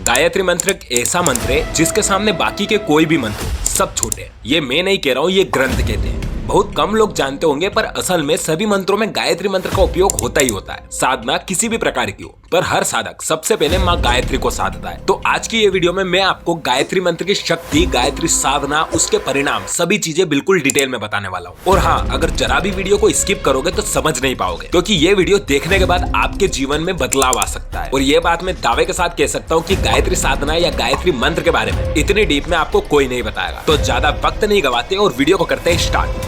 गायत्री मंत्र एक ऐसा मंत्र है जिसके सामने बाकी के कोई भी मंत्र सब छोटे हैं। ये मैं नहीं कह रहा हूँ, ये ग्रंथ कहते हैं। बहुत कम लोग जानते होंगे पर असल में सभी मंत्रों में गायत्री मंत्र का उपयोग होता ही होता है। साधना किसी भी प्रकार की हो, पर हर साधक सबसे पहले माँ गायत्री को साधता है। तो आज की ये वीडियो में मैं आपको गायत्री मंत्र की शक्ति, गायत्री साधना, उसके परिणाम, सभी चीजें बिल्कुल डिटेल में बताने वाला हूँ। और हाँ, अगर जरा भी वीडियो को स्किप करोगे तो समझ नहीं पाओगे, क्योंकि ये वीडियो देखने के बाद आपके जीवन में बदलाव आ सकता है। और ये बात मैं दावे के साथ कह सकता हूँ कि गायत्री साधना या गायत्री मंत्र के बारे में इतनी डीप में आपको कोई नहीं बताएगा। तो ज्यादा वक्त नहीं गवाते और वीडियो को करते हैं स्टार्ट।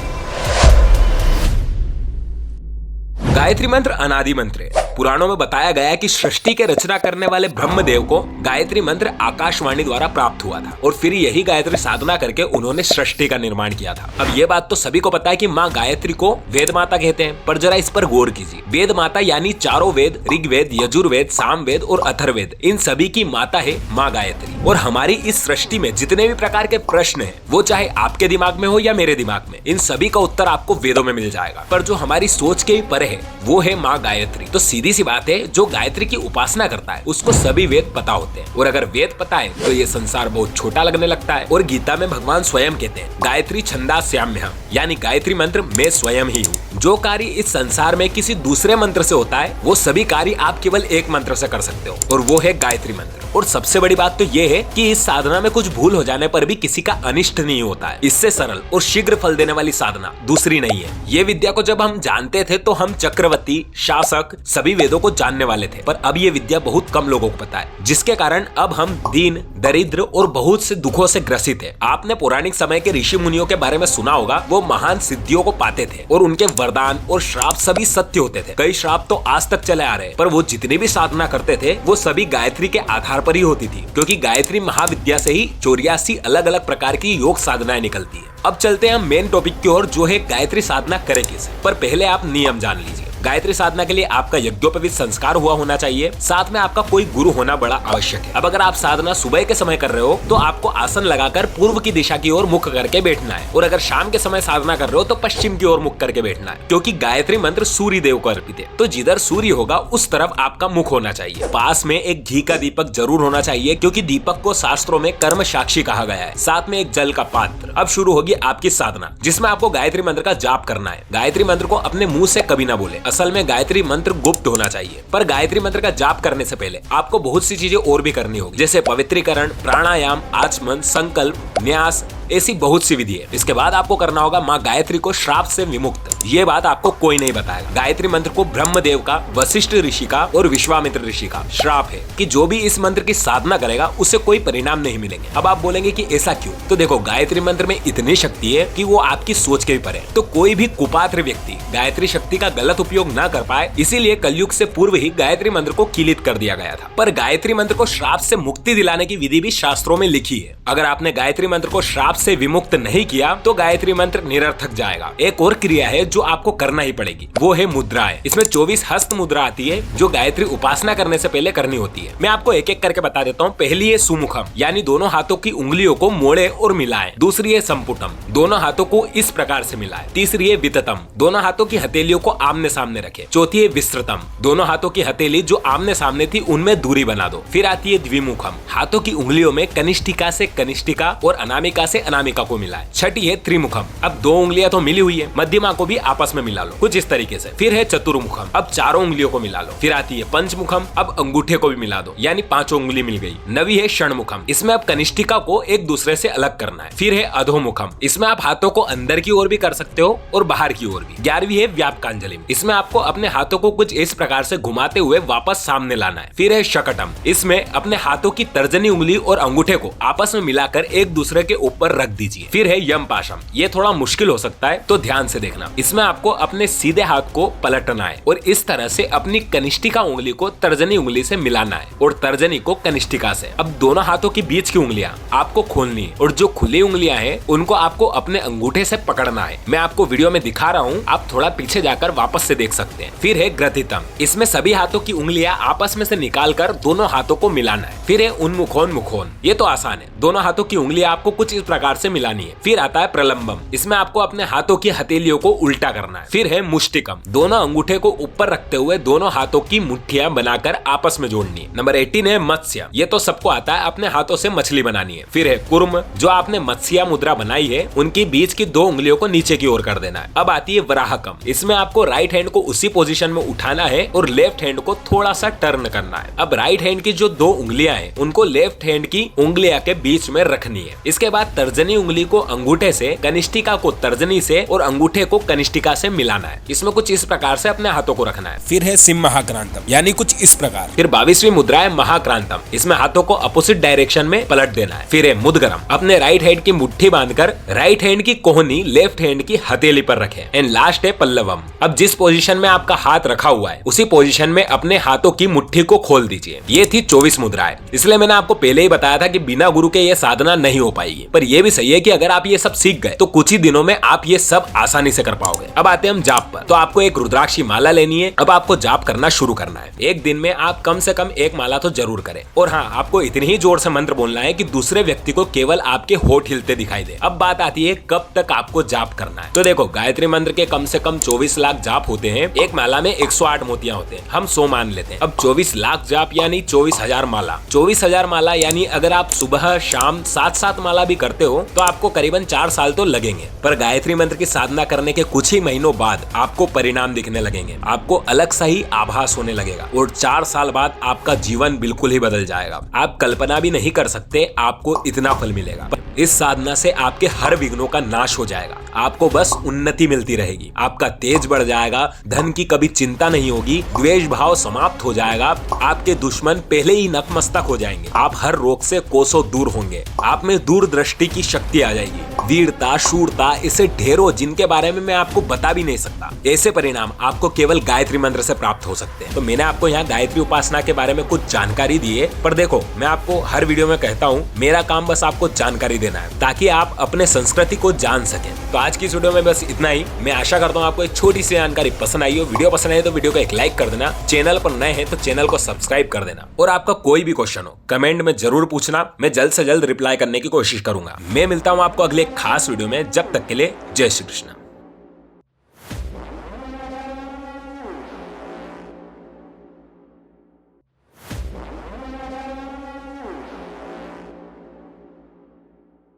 गायत्री मंत्र अनादि मंत्र है। पुराणों में बताया गया है कि सृष्टि के रचना करने वाले ब्रह्मदेव को गायत्री मंत्र आकाशवाणी द्वारा प्राप्त हुआ था और फिर यही गायत्री साधना करके उन्होंने सृष्टि का निर्माण किया था। अब ये बात तो सभी को पता है कि माँ गायत्री को वेद माता कहते हैं, पर जरा इस पर गौर कीजिए। वेद माता यानी चारों वेद, ऋग्वेद, यजुर्वेद, सामवेद और अथर्ववेद, इन सभी की माता है माँ गायत्री। और हमारी इस सृष्टि में जितने भी प्रकार के प्रश्न हैं, वो चाहे आपके दिमाग में हो या मेरे दिमाग में, इन सभी का उत्तर आपको वेदों में मिल जाएगा। पर जो हमारी सोच के भी परे है वो है माँ गायत्री। तो सीधी सी बात है, जो गायत्री की उपासना करता है उसको सभी वेद पता होते हैं, और अगर वेद पता है तो ये संसार बहुत छोटा लगने लगता है। और गीता में भगवान स्वयं कहते हैं, गायत्री छंदास्याम्यहम्, यानी गायत्री मंत्र मैं स्वयं ही हूँ। जो कार्य इस संसार में किसी दूसरे मंत्र से होता है, वो सभी कार्य आप केवल एक मंत्र से कर सकते हो, और वो है गायत्री मंत्र। और सबसे बड़ी बात तो ये है कि इस साधना में कुछ भूल हो जाने पर भी किसी का अनिष्ट नहीं होता है। इससे सरल और शीघ्र फल देने वाली साधना दूसरी नहीं है। ये विद्या को जब हम जानते थे तो हम चक्रवर्ती, शासक, सभी वेदों को जानने वाले थे, पर अब ये विद्या बहुत कम लोगों को पता है, जिसके कारण अब हम दीन, दरिद्र और बहुत से दुखों से ग्रसित है। आपने पौराणिक समय के ऋषि मुनियों के बारे में सुना होगा। वो महान सिद्धियों को पाते थे और उनके वरदान और श्राप सभी सत्य होते थे। कई श्राप तो आज तक चले आ रहे हैं, पर वो जितनी भी साधना करते थे वो सभी गायत्री के आधार पर ही होती थी, क्योंकि गायत्री महाविद्या से ही 84 अलग अलग प्रकार की योग साधनाएं निकलती है। अब चलते हैं हम मेन टॉपिक की ओर, जो है गायत्री साधना करें कैसे। पर पहले आप नियम जान लीजिए। गायत्री साधना के लिए आपका यज्ञोपवीत संस्कार हुआ होना चाहिए, साथ में आपका कोई गुरु होना बड़ा आवश्यक है। अब अगर आप साधना सुबह के समय कर रहे हो तो आपको आसन लगाकर पूर्व की दिशा की ओर मुख करके बैठना है, और अगर शाम के समय साधना कर रहे हो तो पश्चिम की ओर मुख करके बैठना है, क्योंकि गायत्री मंत्र सूर्य देव को अर्पित है। तो जिधर सूर्य होगा उस तरफ आपका मुख होना चाहिए। पास में एक घी का दीपक जरूर होना चाहिए, क्योंकि दीपक को शास्त्रों में कर्म साक्षी कहा गया है। साथ में एक जल का पात्र। अब शुरू होगी आपकी साधना, जिसमें आपको गायत्री मंत्र का जाप करना है। गायत्री मंत्र को अपने मुंह से कभी ना बोले। असल में गायत्री मंत्र गुप्त होना चाहिए, पर गायत्री मंत्र का जाप करने से पहले आपको बहुत सी चीजें और भी करनी होगी, जैसे पवित्रीकरण, प्राणायाम, आचमन, संकल्प, न्यास, ऐसी बहुत सी विधि है। इसके बाद आपको करना होगा माँ गायत्री को श्राप से विमुक्त। ये बात आपको कोई नहीं बताएगा। गायत्री मंत्र को ब्रह्मदेव का, वशिष्ठ ऋषि का और विश्वामित्र ऋषि का श्राप है कि जो भी इस मंत्र की साधना करेगा उसे कोई परिणाम नहीं मिलेंगे। अब आप बोलेंगे कि ऐसा क्यों? तो देखो, गायत्री मंत्र में इतनी शक्ति है कि वो आपकी सोच के भी परे। तो कोई भी कुपात्र व्यक्ति गायत्री शक्ति का गलत उपयोग न कर पाए, इसीलिए कलयुग से पूर्व ही गायत्री मंत्र को किलित कर दिया गया था। पर गायत्री मंत्र को श्राप से मुक्ति दिलाने की विधि भी शास्त्रों में लिखी है। अगर आपने गायत्री मंत्र को श्राप से विमुक्त नहीं किया तो गायत्री मंत्र निरर्थक जाएगा। एक और क्रिया है जो आपको करना ही पड़ेगी, वो है मुद्राएं। इसमें 24 हस्त मुद्रा आती है जो गायत्री उपासना करने से पहले करनी होती है। मैं आपको एक एक करके बता देता हूँ। पहली है सुमुखम, यानी दोनों हाथों की उंगलियों को मोड़े और मिलाएं। दूसरी है संपुटम, दोनों हाथों को इस प्रकार से मिलाएं। तीसरी है विततम, दोनों हाथों की हथेलियों को आमने सामने रखें। चौथी है विस्तृतम, दोनों हाथों की हथेली जो आमने सामने थी उनमें दूरी बना दो। फिर आती है द्विमुखम, हाथों की उंगलियों में कनिष्ठिका से कनिष्ठिका और अनामिका से अनामिका को मिलाएं। छठी है त्रिमुखम, अब दो उंगलियां तो मिली हुई है, मध्यमा को भी आपस में मिला लो, कुछ इस तरीके से। फिर है चतुर्मुखम, अब चारों उंगलियों को मिला लो। फिर आती है पंचमुखम, अब अंगूठे को भी मिला दो, यानी पांचों उंगली मिल गई। नवी है षणमुखम, इसमें अब कनिष्ठिका को एक दूसरे से अलग करना है। फिर है अधोमुखम, इसमें आप हाथों को अंदर की ओर भी कर सकते हो और बाहर की ओर भी। 11वीं है व्यापकांजलि, इसमें आपको अपने हाथों को कुछ इस प्रकार से घुमाते हुए वापस सामने लाना है। फिर है शकटम, इसमें अपने हाथों की तर्जनी उंगली और अंगूठे को आपस में मिलाकर एक दूसरे के ऊपर रख दीजिए। फिर है यमपाशम, ये थोड़ा मुश्किल हो सकता है तो ध्यान से देखना। इसमें आपको अपने सीधे हाथ को पलटना है और इस तरह से अपनी कनिष्ठिका उंगली को तर्जनी उंगली से मिलाना है और तर्जनी को कनिष्ठिका से। अब दोनों हाथों के बीच की उंगलियां आपको खोलनी है और जो खुली उंगलियां हैं उनको आपको अपने अंगूठे से पकड़ना है। मैं आपको वीडियो में दिखा रहा हूँ, आप थोड़ा पीछे जाकर वापस से देख सकते हैं। फिर है ग्रथितम, इसमें सभी हाथों की उंगलियां आपस में से निकाल कर दोनों हाथों को मिलाना है। फिर है उन्मुखोन्मुखोन, ये तो आसान है। दोनों हाथों की उंगलियां आपको कुछ इस प्रकार प्रकार से मिलानी है। फिर आता है प्रलंबम, इसमें आपको अपने हाथों की हथेलियों को उल्टा करना है। फिर है मुष्टिकम, दोनों अंगूठे को ऊपर रखते हुए दोनों हाथों की मुट्ठियां बनाकर आपस में जोड़नी है। नंबर 18 है मत्स्य, ये तो सबको आता है, अपने हाथों से मछली बनानी है। फिर है कुर्म, जो आपने मत्स्या मुद्रा बनाई है उनकी बीच की 2 उंगलियों को नीचे की ओर कर देना है। अब आती है वराहकम, इसमें आपको राइट हैंड को उसी पोजीशन में उठाना है और लेफ्ट हैंड को थोड़ा सा टर्न करना है। अब राइट हैंड की जो 2 उंगलियां हैं उनको लेफ्ट हैंड की उंगलियां के बीच में रखनी है। इसके बाद तर्जनी उंगली को अंगूठे से, कनिष्ठिका को तर्जनी से और अंगूठे को कनिष्ठिका से मिलाना है। इसमें कुछ इस प्रकार से अपने हाथों को रखना है। फिर है सिम महाक्रांतम, यानी कुछ इस प्रकार। फिर 22वीं मुद्रा है महाक्रांतम, इसमें हाथों को अपोजिट डायरेक्शन में पलट देना है। फिर है मुद्गरम, अपने राइट हैंड की मुट्ठी बांधकर राइट हैंड की कोहनी लेफ्ट हैंड की हथेली पर रखें। एंड लास्ट है पल्लवम, अब जिस पोजीशन में आपका हाथ रखा हुआ है उसी पोजीशन में अपने हाथों की मुट्ठी को खोल दीजिए। ये थी 24 मुद्राएं। इसलिए मैंने आपको पहले ही बताया था कि बिना गुरु के ये साधना नहीं हो पाएगी, पर यह भी सही है कि अगर आप ये सब सीख गए तो कुछ ही दिनों में आप ये सब आसानी से कर पाओगे। अब आते हैं हम जाप पर। तो आपको एक रुद्राक्षी माला लेनी है। अब आपको जाप करना शुरू करना है। एक दिन में आप कम से कम 1 माला तो जरूर करें। और हाँ, आपको इतनी ही जोर से मंत्र बोलना है कि दूसरे व्यक्ति को केवल आपके होठ हिलते दिखाई दे। अब बात आती है कब तक आपको जाप करना है। तो देखो, गायत्री मंत्र के कम से कम 24 लाख जाप होते हैं। एक माला में 108 मोतियां होते हैं, हम 100 मान लेते हैं। अब 24 लाख जाप यानी 24,000 माला। 24,000 माला यानी अगर आप सुबह शाम 7-7 माला भी करते हो तो आपको करीबन 4 साल तो लगेंगे। पर गायत्री मंत्र की साधना करने के कुछ ही महीनों बाद आपको परिणाम दिखने लगेंगे, आपको अलग सा ही आभास होने लगेगा और 4 साल बाद आपका जीवन बिल्कुल ही बदल जाएगा। आप कल्पना भी नहीं कर सकते आपको इतना फल मिलेगा। इस साधना से आपके हर विघ्नों का नाश हो जाएगा, आपको बस उन्नति मिलती रहेगी, आपका तेज बढ़ जाएगा, धन की कभी चिंता नहीं होगी, द्वेष भाव समाप्त हो जाएगा, आपके दुश्मन पहले ही नतमस्तक हो जाएंगे, आप हर रोग से कोसों दूर होंगे, आप में दूरदृष्टि की शक्ति आ जाएगी, वीरता, शूरता, इसे ढेरों जिनके बारे में मैं आपको बता भी नहीं सकता। ऐसे परिणाम आपको केवल गायत्री मंत्र से प्राप्त हो सकते हैं। तो मैंने आपको यहाँ गायत्री उपासना के बारे में कुछ जानकारी दी है, पर देखो, मैं आपको हर वीडियो में कहता हूँ मेरा काम बस आपको जानकारी देना है ताकि आप अपने संस्कृति को जान सकें। तो आज की इस वीडियो में बस इतना ही। मैं आशा करता हूँ आपको एक छोटी सी जानकारी पसंद आई हो। वीडियो पसंद आई तो वीडियो को एक लाइक कर देना, चैनल पर नए हैं तो चैनल को सब्सक्राइब कर देना, और आपका कोई भी क्वेश्चन हो कमेंट में जरूर पूछना, मैं जल्द से जल्द रिप्लाई करने की कोशिश करूंगा। मैं मिलता हूँ आपको अगले खास वीडियो में, जब तक के लिए जय श्री कृष्ण।